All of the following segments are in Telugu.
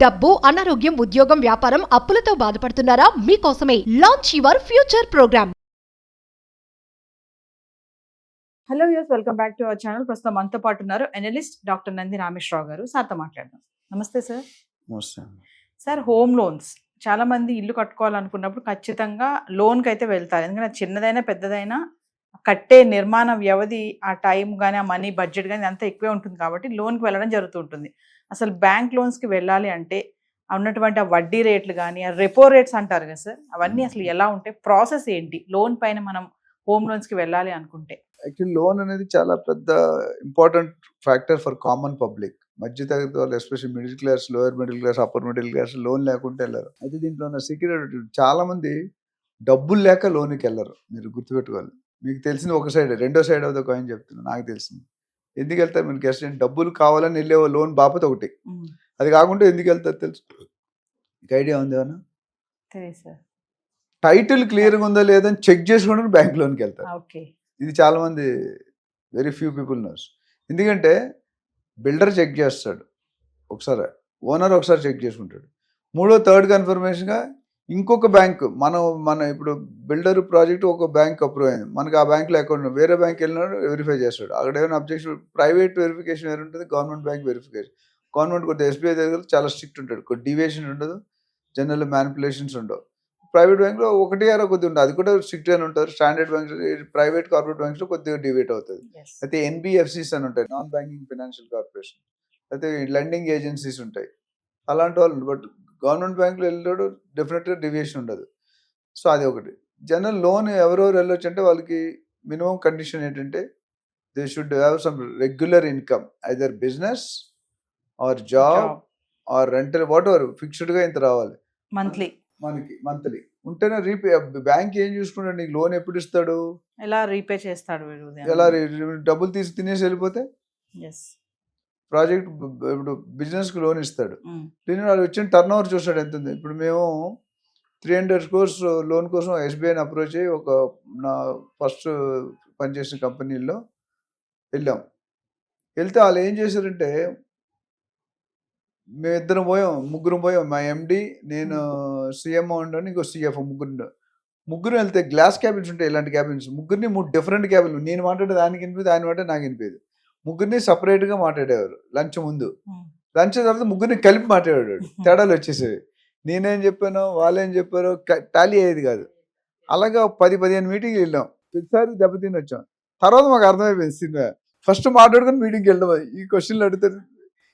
డబ్బు, అనారోగ్యం, ఉద్యోగం, వ్యాపారం, అప్పులతో బాధపడుతున్నారా? మీకోసమే launch your future programme. Hello views, welcome back to our channel. ప్రస్తుతం మనతో పాటు ఉన్నారు అనలిస్ట్ డాక్టర్ నంది రామేశ్వరరావు గారు. సార్తో మాట్లాడదాం. నమస్తే సార్. సార్, హోమ్ లోన్స్ చాలా మంది ఇల్లు కట్టుకోవాలనుకున్నప్పుడు ఖచ్చితంగా లోన్కి అయితే వెళ్తారు. ఎందుకంటే చిన్నదైనా పెద్దదైనా కట్టే నిర్మాణ వ్యవధి, ఆ టైం కానీ, ఆ మనీ బడ్జెట్ కానీ అంతా ఎక్కువే ఉంటుంది కాబట్టి లోన్కి వెళ్ళడం జరుగుతూ ఉంటుంది. అసలు బ్యాంక్ లోన్స్కి వెళ్ళాలి అంటే ఉన్నటువంటి ఆ వడ్డీ రేట్లు కానీ, ఆ రెపో రేట్స్ అంటారు కదా సార్, అవన్నీ అసలు ఎలా ఉంటాయి, ప్రాసెస్ ఏంటి లోన్ పైన మనం హోమ్ లోన్స్కి వెళ్ళాలి అనుకుంటే? యాక్చువల్లీ లోన్ అనేది చాలా పెద్ద important factor for common public. మధ్యతరగతి వాళ్ళు, especially middle class, lower middle class, upper middle class loan లేకుంటే వెళ్ళరు. అయితే దీంట్లో ఉన్న సీక్రెట్, చాలా మంది డబ్బులు లేక లోన్కి వెళ్ళరు. మీరు గుర్తుపెట్టుకోవాలి. మీకు తెలిసింది ఒక సైడ్, రెండో సైడ్ ఆఫ్ ద కాయిన్ చెప్తున్నాను. నాకు తెలిసింది ఎందుకు వెళ్తారు మీరు గెస్ట్, డబ్బులు కావాలని వెళ్ళే లోన్ బాపత ఒకటి, అది కాకుండా ఎందుకు వెళ్తారు తెలుసు? ఐడియా ఉంది ఏమన్నా? టైటిల్ క్లియర్గా ఉందా లేదని చెక్ చేసుకోవడానికి బ్యాంక్ లోన్కి వెళ్తారు. ఇది చాలా మంది, వెరీ ఫ్యూ పీపుల్ నోస్. ఎందుకంటే బిల్డర్ చెక్ చేస్తాడు ఒకసారి, ఓనర్ ఒకసారి చెక్ చేసుకుంటాడు, థర్డ్ కన్ఫర్మేషన్గా ఇంకొక బ్యాంక్, మన ఇప్పుడు బిల్డర్ ప్రాజెక్ట్ ఒక బ్యాంక్ అప్రూవ్ అయింది, మనకి ఆ బ్యాంక్లో అకౌంట్, వేరే బ్యాంక్ వెళ్ళినాడు వెరిఫై చేస్తాడు. అక్కడ ఏమైనా అబ్జెక్షన్, ప్రైవేట్ వెరిఫికేషన్ వేరు ఉంటుంది, గవర్నమెంట్ బ్యాంక్ వెరిఫికేషన్. గవర్నమెంట్ కొద్దిగా ఎస్బీఐ దగ్గర చాలా స్ట్రిక్ట్ ఉంటాడు, కొద్ది డివియేషన్ ఉండదు, జనరల్ మ్యానిపులేషన్స్ ఉండవు. ప్రైవేట్ బ్యాంక్లో ఒకటి కొద్దిగా ఉంటుంది, అది కూడా స్ట్రిక్ట్గానే ఉంటారు. స్టాండర్డ్ బ్యాంక్స్, ప్రైవేట్ కార్పొరేట్ బ్యాంక్స్లో కొద్దిగా డివేట్ అవుతుంది. అయితే ఎన్బిఎఫ్సిస్ అని ఉంటాయి, నాన్ బ్యాంకింగ్ ఫైనాన్షియల్ కార్పొరేషన్, అయితే లెండింగ్ ఏజెన్సీస్ ఉంటాయి, అలాంటి వాళ్ళు. బట్ గవర్నమెంట్ బ్యాంకులో వెళ్ళాడు డెఫినెట్గా డివియేషన్ ఉండదు. సో అది ఒకటి. జనరల్ లోన్ ఎవరెవరు వెళ్ళొచ్చు అంటే వాళ్ళకి మినిమం కండిషన్ ఏంటంటే they should have some regular income, either business or job or rental, whatever, ఫిక్స్డ్గా ఇంత రావాలి మనకి మంత్లీ ఉంటేనే రీపే. బ్యాంక్ ఏం చూసుకుంటాడు, నీకు లోన్ ఎప్పుడు ఇస్తాడు, ఎలా రీపే చేస్తాడు, ఎలా డబ్బులు తీసి తినేసి వెళ్ళిపోతే. ప్రాజెక్ట్ ఇప్పుడు బిజినెస్కి లోన్ ఇస్తాడు, దీని వాళ్ళు వచ్చిన టర్న్ ఓవర్ చూస్తాడు ఎంత ఉంది. ఇప్పుడు మేము 300 crores లోన్ కోసం ఎస్బీఐని అప్రోచ్ అయ్యి నా ఫస్ట్ పనిచేసిన కంపెనీల్లో వెళ్ళాం. వెళ్తే వాళ్ళు ఏం చేశారంటే, మేమిద్దరం పోయాం, ముగ్గురం పోయాం, మా ఎండి, నేను, సిఎంఓ ఉండని, ఇంకో సిఎఫ్ఓ, ముగ్గురు వెళ్తే గ్లాస్ క్యాబిన్స్ ఉంటాయి, ఇలాంటి క్యాబిన్స్, ముగ్గురిని 3 డిఫరెంట్ క్యాబిన్లు. నేను మాట్లాడేది ఆయనకి వినిపింది, ఆయన మాట్లాడే నాకు వినిపించదు. ముగ్గురిని సపరేట్గా మాట్లాడేవారు లంచ్ ముందు, లంచ్ తర్వాత ముగ్గురిని కలిపి మాట్లాడేవాడు. తేడాలు వచ్చేసేవి. నేనేం చెప్పానో వాళ్ళేం చెప్పారో టాలీ అయ్యేది కాదు. అలాగా 10-15 మీటింగ్లు వెళ్ళాం, ప్రతిసారి దెబ్బతిని వచ్చాం. తర్వాత మాకు అర్థమైపోయింది సినిమా. ఫస్ట్ మాట్లాడుకుని మీటింగ్కి వెళ్ళడం, ఈ క్వశ్చన్లు అడుగుతారు,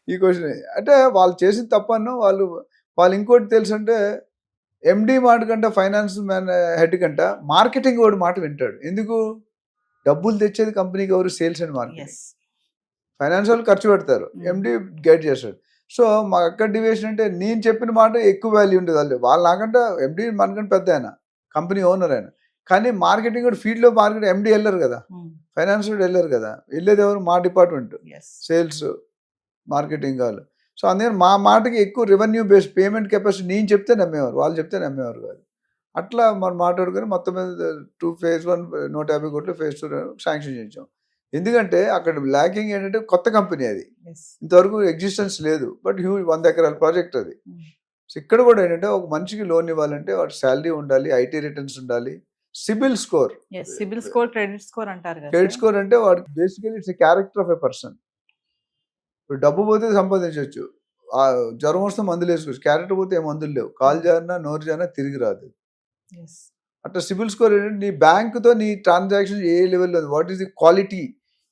ఈ క్వశ్చన్ అంటే వాళ్ళు చేసిన తప్పను. వాళ్ళు ఇంకోటి తెలుసు అంటే, ఎండి మాట కంటే, ఫైనాన్స్ హెడ్ కంటే మార్కెటింగ్ వాడు మాట వింటాడు. ఎందుకు? డబ్బులు తెచ్చేది కంపెనీకి ఎవరు? Sales and marketing. ఫైనాన్స్ వాళ్ళు ఖర్చు పెడతారు, ఎండి గైడ్ చేస్తాడు. సో మా అక్కడ డివియేషన్ అంటే, నేను చెప్పిన మాట ఎక్కువ వాల్యూ ఉంటుంది. వాళ్ళు నాకంటే, ఎండి మనకంటే పెద్ద ఆయన, కంపెనీ ఓనర్ ఆయన, కానీ మార్కెటింగ్ కూడా ఫీల్డ్లో మార్కెట్ ఎండి వెళ్ళరు కదా, ఫైనాన్స్ కూడా వెళ్ళరు కదా, వెళ్ళేది ఎవరు? మా డిపార్ట్మెంట్, సేల్స్ మార్కెటింగ్ వాళ్ళు. సో అందుకని మా మాటకి ఎక్కువ రెవెన్యూ బేస్డ్ పేమెంట్ కెపాసిటీ నేను చెప్తే నమ్మేవారు, వాళ్ళు చెప్తే నమ్మేవారు కాదు. అట్లా మనం మాట్లాడుకొని మొత్తం మీద phase 1 150 crores, phase 2 శాంక్షన్ చేయించాం. ఎందుకంటే అక్కడ ల్యాకింగ్ ఏంటంటే, కొత్త కంపెనీ అది, ఇంతవరకు ఎగ్జిస్టెన్స్ లేదు, బట్ 100 acres ప్రాజెక్ట్ అది. సో ఇక్కడ కూడా ఏంటంటే, ఒక మనిషికి లోన్ ఇవ్వాలంటే వాటి శాలరీ ఉండాలి, ఐటీ రిటర్న్స్ ఉండాలి, సిబిల్ స్కోర్, క్రెడిట్ స్కోర్ అంటారు. క్రెడిట్ స్కోర్ అంటే వాడికి basically it's character of a person. ఇప్పుడు డబ్బు పోతే సంపాదించవచ్చు, జ్వరం వస్తే మందులు వేసుకోవచ్చు, క్యారెక్టర్ పోతే ఏ మందులు లేవు, కాలు జారినా నోరు జారినా తిరిగి రాదు. అట్లా సిబిల్ స్కోర్ ఏంటంటే, నీ బ్యాంకుతో నీ ట్రాన్సాక్షన్ ఏ లెవెల్లో ఉంది, వాట్ ఈస్ ది క్వాలిటీ,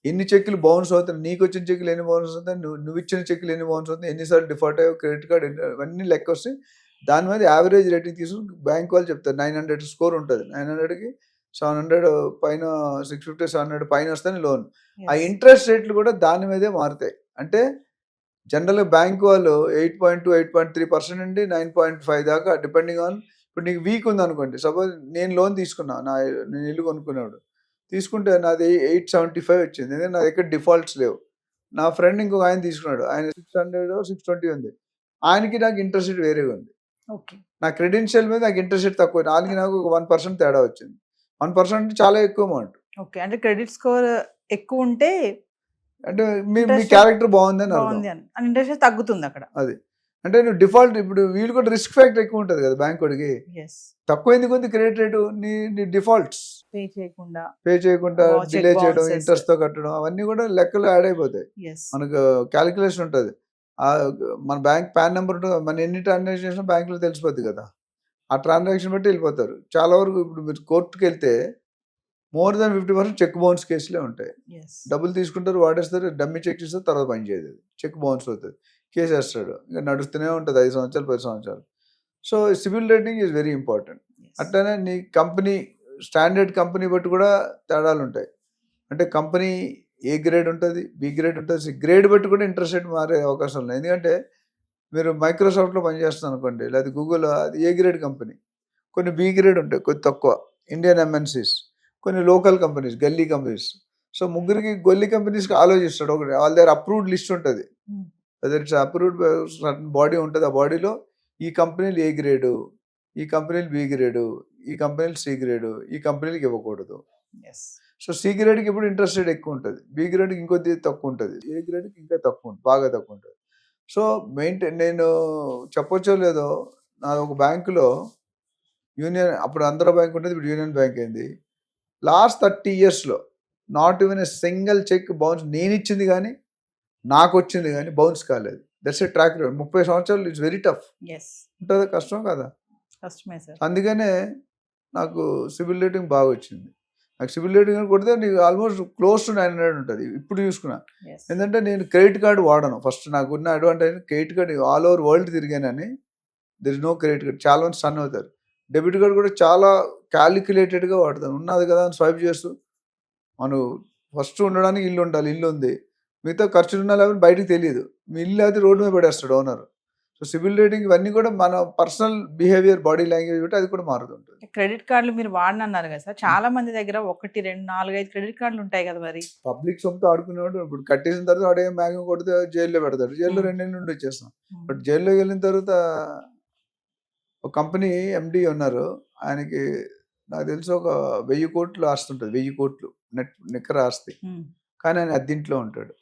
ఎన్ని చెక్కులు బౌన్స్ అవుతాయి, నీకు వచ్చిన చెక్కులు ఎన్ని బౌన్స్ అవుతాయి, నువ్వు ఇచ్చిన చెక్కులు ఎన్ని బౌన్స్ అవుతాయి, ఎన్నిసార్లు డిఫాల్ట్ అయ్యో, క్రెడిట్ కార్డ్ ఇవన్నీ లెక్క వస్తాయి. దాని మీద యావరేజ్ రేటింగ్ తీసుకుని బ్యాంక్ వాళ్ళు చెప్తారు 900 స్కోర్ ఉంటుంది, 900కి 700 పైన, 650 700 పైన వస్తాయి లోన్. ఆ ఇంట్రెస్ట్ రేట్లు కూడా దాని మీదే మారుతాయి. అంటే జనరల్గా బ్యాంక్ వాళ్ళు 8.2 8.3% నుండి 9.5 దాకా, డిపెండింగ్ ఆన్. ఇప్పుడు నీకు వీక్ ఉంది అనుకోండి, సపోజ్ నేను లోన్ తీసుకున్నా, నేను ఇల్లు కొనుక్కున్నాడు, తీసుకుంటే నాది 875 వచ్చింది, ఎందుకంటే నా దగ్గర డిఫాల్ట్స్ లేవు. నా ఫ్రెండ్ ఇంకొక ఆయన తీసుకున్నాడు, ఆయన 600 620 ఉంది, ఆయనకి నాకు ఇంట్రెస్ట్ రేట్ వేరేగా ఉంది. నా క్రెడెన్షియల్ మీద నాకు ఇంట్రెస్ట్ రేట్ తక్కువ, ఆయనకి నాకు 1% తేడా వచ్చింది. 1% చాలా ఎక్కువ అమౌంట్. అంటే క్రెడిట్ స్కోర్ ఎక్కువ ఉంటే అంటే మీ క్యారెక్టర్ బాగుందని అర్థం, ఇంట్రెస్ట్ తగ్గుతుంది అక్కడ. అది అంటే నువ్వు డిఫాల్ట్ ఇప్పుడు వీళ్ళు కూడా రిస్క్ ఫ్యాక్టర్ ఎక్కువ ఉంటుంది కదా బ్యాంక్ వాడికి. ఎస్ తక్కువైంది కొద్ది క్రెడిట్ రేటు నీ డిఫాల్ట్స్ పే చేయకుండా పే చేయకుండా Check డిలే చేయడం, bounces. ఇంట్రెస్ట్ తో కట్టడం అవన్నీ కూడా లెక్కలు యాడ్ అయిపోతాయి. ఎస్ మనకు క్యాలిక్యులేషన్ ఉంటుంది. మన బ్యాంక్ పాన్ నెంబర్ ఉంటుంది, మన ఎన్ని ట్రాన్సాక్షన్ చేసినా బ్యాంకులో తెలిసిపోద్ది కదా. ఆ ట్రాన్సాక్షన్ బట్టి వెళ్ళిపోతారు. చాలా వరకు ఇప్పుడు మీరు కోర్టుకి వెళ్తే మోర్ దాన్ 50% చెక్ బౌన్స్ కేసులే ఉంటాయి. ఎస్ డబ్బులు తీసుకుంటారు, వాడేస్తారు, డమ్మీ చెక్ ఇస్తారు, తర్వాత పని చేయదు, చెక్ బౌన్స్ అవుతుంది, కేసు వేస్తాడు, ఇంకా నడుస్తూనే ఉంటుంది 5 సంవత్సరాలు 10 సంవత్సరాలు. So civil rating is very important. అట్లనే నీ కంపెనీ స్టాండర్డ్ కంపెనీ బట్టి కూడా తేడాలు ఉంటాయి. అంటే కంపెనీ ఏ గ్రేడ్ ఉంటుంది, బి గ్రేడ్ ఉంటుంది, సి గ్రేడ్ బట్టి కూడా ఇంట్రెస్ట్ రేట్ మారే అవకాశం ఉంది. ఎందుకంటే మీరు మైక్రోసాఫ్ట్లో పనిచేస్తున్నారు అనుకోండి, లేదా గూగుల్, అది ఏ గ్రేడ్ కంపెనీ. కొన్ని బి గ్రేడ్ ఉంటాయి, కొద్ది తక్కువ ఇండియన్ ఎంఎన్సీస్, కొన్ని లోకల్ కంపెనీస్, గల్లీ కంపెనీస్. సో ముగ్గురికి గల్లీ కంపెనీస్కి ఆలోచిస్తాడు. ఒకటి వాళ్ళ దగ్గర అప్రూవ్డ్ లిస్ట్ ఉంటుంది, whether it's approved certain body ఉంటుంది. ఆ బాడీలో ఈ కంపెనీలు ఏ గ్రేడు, ఈ కంపెనీలు బి గ్రేడు, ఈ కంపెనీలు సి గ్రేడు, ఈ కంపెనీలకు ఇవ్వకూడదు. ఎస్ సో సి గ్రేడ్కి ఇప్పుడు ఇంట్రెస్ట్ రేట్ ఎక్కువ ఉంటుంది, బి గ్రేడ్కి ఇంకొద్ది తక్కువ ఉంటుంది, ఏ గ్రేడ్కి ఇంకా తక్కువ ఉంటుంది, బాగా తక్కువ ఉంటుంది. సో నేను చెప్పొచ్చో లేదో, నాది ఒక బ్యాంకులో యూనియన్, అప్పుడు ఆంధ్ర బ్యాంక్ ఉంటుంది, ఇప్పుడు యూనియన్ బ్యాంక్ అయింది. లాస్ట్ 30 yearsలో not even a single cheque bounce, నేను ఇచ్చింది కానీ నాకు వచ్చింది కానీ బౌన్స్ కాలేదు. That's a track record. 30 సంవత్సరాలు ఇట్స్ వెరీ టఫ్. ఎస్ ఉంటుందా, కష్టం కదా. కష్టమే సార్. అందుకనే నాకు సివిల్ రేటింగ్ బాగా వచ్చింది. నాకు సివిల్ రేటింగ్ కొడితే నీకు ఆల్మోస్ట్ క్లోజ్ టు 900 ఉంటుంది ఇప్పుడు చూసుకున్నా. ఎస్ ఎందుకంటే నేను క్రెడిట్ కార్డు వాడను. ఫస్ట్ నాకున్న advantage credit card all over world తిరిగానని, there is no credit card. చాలా మంది సన్ అవుతారు. డెబిట్ కార్డు కూడా చాలా క్యాలిక్యులేటెడ్గా వాడతాను. ఉన్నది కదా అని స్వైప్ చేస్తూ, మనం ఫస్ట్ ఉండడానికి ఇల్లు ఉండాలి, ఇల్లు ఉంది, మిగతా ఖర్చులు ఉన్నా లేకపోతే బయటకు తెలియదు, మీ ఇల్లు అయితే రోడ్డు మీద పడేస్తాడు ఓనర్. సో సివిల్ రేటింగ్ ఇవన్నీ కూడా మన పర్సనల్ బిహేవియర్, బాడీ లాంగ్వేజ్ బట్టి అది కూడా మారుతుంటుంది. క్రెడిట్ కార్డులు మీరు వాడినన్నారు కదా సార్, చాలా మంది దగ్గర 1 2 4 5 క్రెడిట్ కార్డులు ఉంటాయి కదా మరి. పబ్లిక్ సొమ్ముతో ఆడుకునేవాడు ఇప్పుడు కట్టేసిన తర్వాత వాడే మ్యాగం కొడితే జైల్లో పెడతాడు. జైల్లో 2 నెలల నుండి వచ్చేస్తాం. బట్ జైల్లోకి వెళ్ళిన తర్వాత ఒక కంపెనీ ఎండి ఉన్నారు, ఆయనకి నాకు తెలిసి ఒక 1000 కోట్లు ఆస్తి ఉంటుంది, 1000 కోట్లు నిక్కర ఆస్తి. కానీ ఆయన అద్దెంట్లో ఉంటాడు.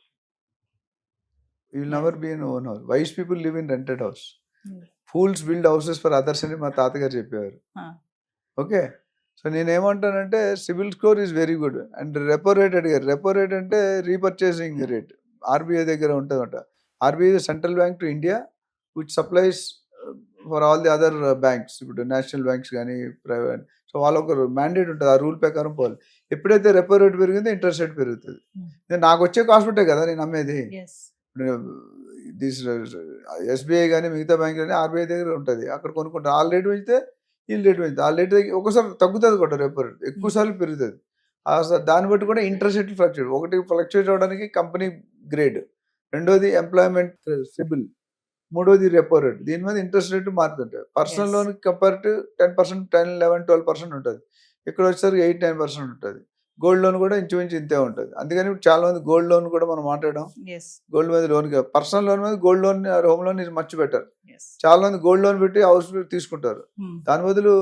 Will never be an own house. Wise people live in rented house, fools build houses for others అని మా తాతగారు చెప్పేవారు. ఓకే, సో నేనేమంటానంటే CIBIL score is very good. And repo rate అడిగారు. రెపో రేట్ అంటే రీపర్చేసింగ్ రేట్, ఆర్బీఐ దగ్గర ఉంటుందట. RBI central bank to India which supplies for all the other banks. ఇప్పుడు నేషనల్ బ్యాంక్స్ కానీ ప్రైవేట్, సో వాళ్ళొక మ్యాండేట్ ఉంటుంది, ఆ రూల్ ప్రకారం పోవాలి. ఎప్పుడైతే రెపో రేట్ పెరిగిందో ఇంట్రెస్ట్ రేట్ పెరుగుతుంది. నాకు వచ్చే కాస్ట్ ఉంటాయి కదా నేను అమ్మేది. ఎస్బీఐ కానీ మిగతా బ్యాంక్ కానీ ఆర్బీఐ దగ్గర ఉంటుంది, అక్కడ కొనుక్కుంటారు. ఆ రేటు పెంచితే వీళ్ళు రేటు పెంచుతుంది. ఆ రేటు ఒకసారి తగ్గుతుంది కూడా రెపో రేట్, ఎక్కువసార్లు పెరుగుతుంది. దాన్ని బట్టి కూడా ఇంట్రెస్ట్ రేట్లు ఫ్లక్చుయేట్. ఒకటి ఫ్లక్చుయేట్ అవ్వడానికి కంపెనీ గ్రేడ్, రెండోది ఎంప్లాయ్మెంట్ సిబిల్, మూడోది రెపో రేట్. దీని మీద ఇంట్రెస్ట్ రేట్ మారుతుంటాయి. పర్సనల్ లోన్ కంపేర్ టు 10%, 10, 11, 12% ఉంటుంది. ఇక్కడ వచ్చేసరికి 8, 9% ఉంటుంది. గోల్డ్ లోన్ కూడా ఇంచుమించు ఇంతే ఉంటుంది. అందుకని ఇప్పుడు చాలా మంది గోల్డ్ లోన్ కూడా మనం మాట్లాడడం, గోల్డ్ మీద లోన్, పర్సనల్ లోన్ మీద gold loan, home loan is much better. చాలా మంది గోల్డ్ లోన్ పెట్టి హౌస్ తీసుకుంటారు. దాని బదులు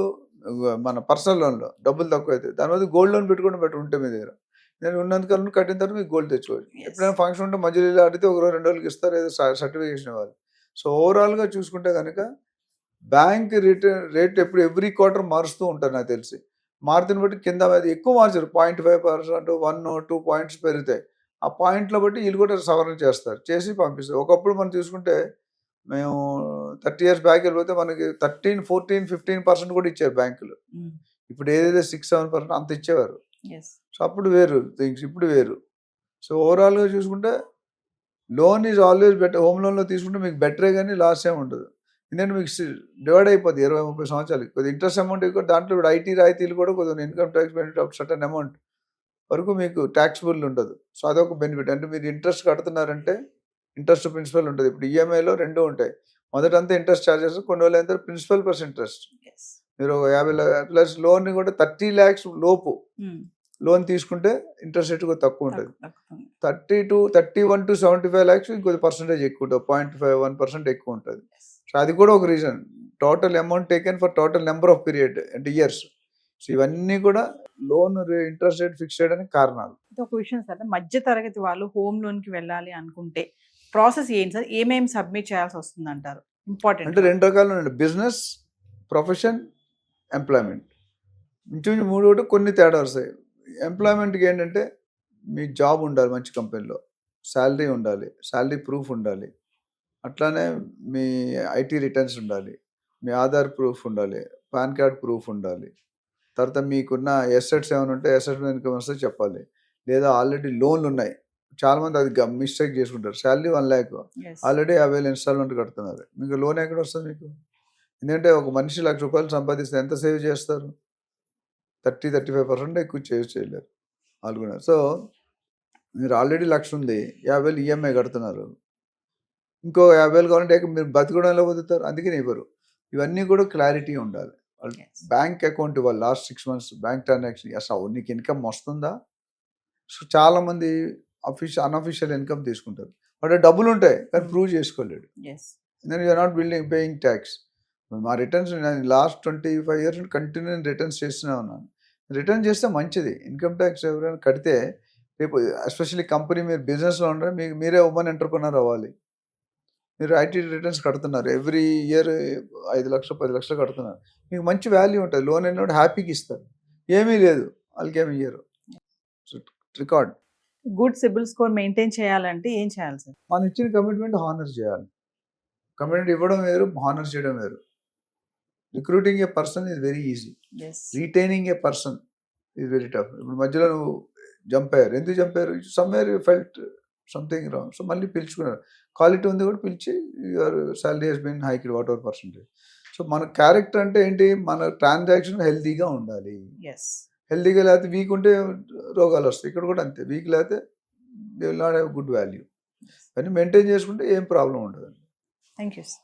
మన పర్సనల్ లోన్ లో డబ్బులు తక్కువ అవుతాయి. దాని బదులు గోల్డ్ లోన్ పెట్టుకోవడం బెటర్ ఉంటే మీ దగ్గర. నేను ఉన్నందుకల్లా కట్టిన తర్వాత మీకు గోల్డ్ తెచ్చుకోవచ్చు. ఎప్పుడైనా ఫంక్షన్ ఉంటే మధ్యలో ఇలా అడిగితే 1 రోజు 2 రోజులకి ఇస్తారు, ఏదో సర్టిఫికేషన్ ఇవ్వాలి. సో ఓవరాల్గా చూసుకుంటే కనుక బ్యాంక్ రేట్ ఎప్పుడు ఎవ్రీ క్వార్టర్ మారుస్తూ ఉంటారు నాకు తెలిసి. మారుతుని బట్టి కింద అది ఎక్కువ మార్చారు, 0.5%, 1 or 2 points పెరుగుతాయి. ఆ పాయింట్లో బట్టి వీళ్ళు కూడా సవరణ చేస్తారు, చేసి పంపిస్తారు. ఒకప్పుడు మనం చూసుకుంటే మేము 30 years బ్యాక్ వెళ్ళిపోతే మనకి 13, 14, 15% కూడా ఇచ్చారు బ్యాంకులు. ఇప్పుడు ఏదైతే 6, 7% అంత ఇచ్చేవారు. సో అప్పుడు వేరు థింగ్స్, ఇప్పుడు వేరు. సో ఓవరాల్గా చూసుకుంటే loan is always better. Home లోన్లో తీసుకుంటే మీకు బెటరే కానీ లాస్ ఏమి ఉండదు. ఎందుకంటే మీకు డివైడ్ అయిపోద్ది 20-30 సంవత్సరాలకి. కొద్దిగా ఇంట్రెస్ట్ అమౌంట్ ఎక్కువ, దాంట్లో ఇప్పుడు ఐటీ రాయితీలు కూడా కొద్దిగా income tax benefit of certain amount వరకు మీకు ట్యాక్సిబుల్ ఉండదు. సో అదొక బెనిఫిట్. అంటే మీరు ఇంట్రెస్ట్ కడుతున్నారంటే ఇంట్రెస్ట్ ప్రిన్సిపల్ ఉంటుంది. ఇప్పుడు ఈఎంఐలో 2 ఉంటాయి. మొదటంతా ఇంట్రెస్ట్ ఛార్జెస్, కొన్ని రోజులు అయితే ప్రిన్సిపల్ ప్లస్ ఇంట్రెస్ట్. మీరు 50 lakhs ప్లస్ లోన్ కూడా 30 lakhs లోపు లోన్ తీసుకుంటే ఇంట్రెస్ట్ రేట్ కూడా తక్కువ ఉంటుంది. 31 to 75 lakhs ఇంకొక పర్సెంటేజ్ ఎక్కువ ఉంటుంది, 0.51% ఎక్కువ ఉంటుంది. సో అది కూడా ఒక reason. Total amount taken for total number of period అంటే ఇయర్స్. సో ఇవన్నీ కూడా లోన్ ఇంట్రెస్ట్ రేట్ ఫిక్స్ చేయడానికి కారణాలు. ఒక విషయం సార్, మధ్య తరగతి వాళ్ళు హోమ్ లోన్ కి వెళ్ళాలి అనుకుంటే ప్రాసెస్ ఏంటి సార్? ఏమేమి సబ్మిట్ చేయాల్సి వస్తుంది అంటారు? ఇంపార్టెంట్. అంటే 2 రకాలు ఉన్నాయి, బిజినెస్, ప్రొఫెషన్, ఎంప్లాయ్మెంట్. ఇంచుమించు 3 ఒకటి కొన్ని తేడా వస్తాయి. ఎంప్లాయ్మెంట్కి ఏంటంటే మీ జాబ్ ఉండాలి మంచి కంపెనీలో, శాలరీ ఉండాలి, శాలరీ ప్రూఫ్ ఉండాలి, అట్లానే మీ ఐటీ రిటర్న్స్ ఉండాలి, మీ ఆధార్ ప్రూఫ్ ఉండాలి, పాన్ కార్డ్ ప్రూఫ్ ఉండాలి, తర్వాత మీకున్న ఎసెట్స్ ఏమైనా ఉంటే ఎసెట్స్ మీద ఇన్కమ్ వస్తే చెప్పాలి, లేదా ఆల్రెడీ లోన్లు ఉన్నాయి. చాలామంది అది మిస్టేక్ చేసుకుంటారు. శాలరీ 1 lakh, ఆల్రెడీ 50,000 ఇన్స్టాల్మెంట్ కడుతున్నారు, మీకు లోన్ ఎక్కడ వస్తుంది మీకు? ఎందుకంటే ఒక మనిషి ₹1,00,000 సంపాదిస్తే ఎంత సేవ్ చేస్తారు? 30-35% ఎక్కువ సేవ్ చేయలేరు వాళ్ళు కూడా. సో మీరు ఆల్రెడీ 1,00,000 ఉంది, 50,000 ఈఎంఐ కడుతున్నారు, ఇంకో 50,000 కావాలంటే మీరు బతకడం ఎలా బతుకుతారు? అందుకని ఇవ్వరు. ఇవన్నీ కూడా క్లారిటీ ఉండాలి. బ్యాంక్ అకౌంట్ ఇవ్వాలి, లాస్ట్ 6 months బ్యాంక్ ట్రాన్సాక్షన్, అసలు నీకు ఇన్కమ్ వస్తుందా? సో చాలామంది అన్అఫీషియల్ ఇన్కమ్ తీసుకుంటారు, వాటి డబ్బులు ఉంటాయి కానీ ప్రూవ్ చేసుకోలేడు. Then you are not paying tax. మా రిటర్న్స్ నేను లాస్ట్ 25 years కంటిన్యూ రిటర్న్స్ చేస్తూనే ఉన్నాను. రిటర్న్ చేస్తే మంచిది. ఇన్కమ్ ట్యాక్స్ ఎవరైనా కడితే రేపు ఎస్పెషల్లీ కంపెనీ మీరు బిజినెస్లో ఉంటే మీరే ఉమెన్ ఎంటర్ప్రినర్ అవ్వాలి. మీరు ఐటీ రిటర్న్స్ కడుతున్నారు, ఎవ్రీ ఇయర్ 5 లక్షలు 10 లక్షలు కడుతున్నారు, మీకు మంచి వాల్యూ ఉంటుంది. లోన్ అయినప్పుడు హ్యాపీకి ఇస్తారు, ఏమీ లేదు వాళ్ళకి ఏమి ఇయ్యరు. Record good CIBIL score maintain చేయాలంటే ఏం చేయాలి సార్? మనం ఇచ్చిన కమిట్మెంట్ హానర్ చేయాలి. కమిట్మెంట్ ఇవ్వడం వేరు, హానర్ చేయడం వేరు. Recruiting a person is very easy, retaining a person is very tough. ఇప్పుడు మధ్యలో నువ్వు జంప్ అయ్యారు, ఎందుకు జంప్ అయ్యారు? Somewhere you felt something wrong, so మళ్ళీ పిలుచుకున్నారు, క్వాలిటీ ఉంది కూడా పిలిచి your salary has been hiked whatever percentage. So మన క్యారెక్టర్ అంటే ఏంటి? మన ట్రాన్సాక్షన్ హెల్తీగా ఉండాలి. హెల్తీగా లేకపోతే వీక్ ఉంటే రోగాలు వస్తాయి. ఇక్కడ కూడా అంతే, వీక్ లేకపోతే they will not have good value. కానీ మెయింటైన్ చేసుకుంటే ఏం ప్రాబ్లం ఉండదు. Thank you sir.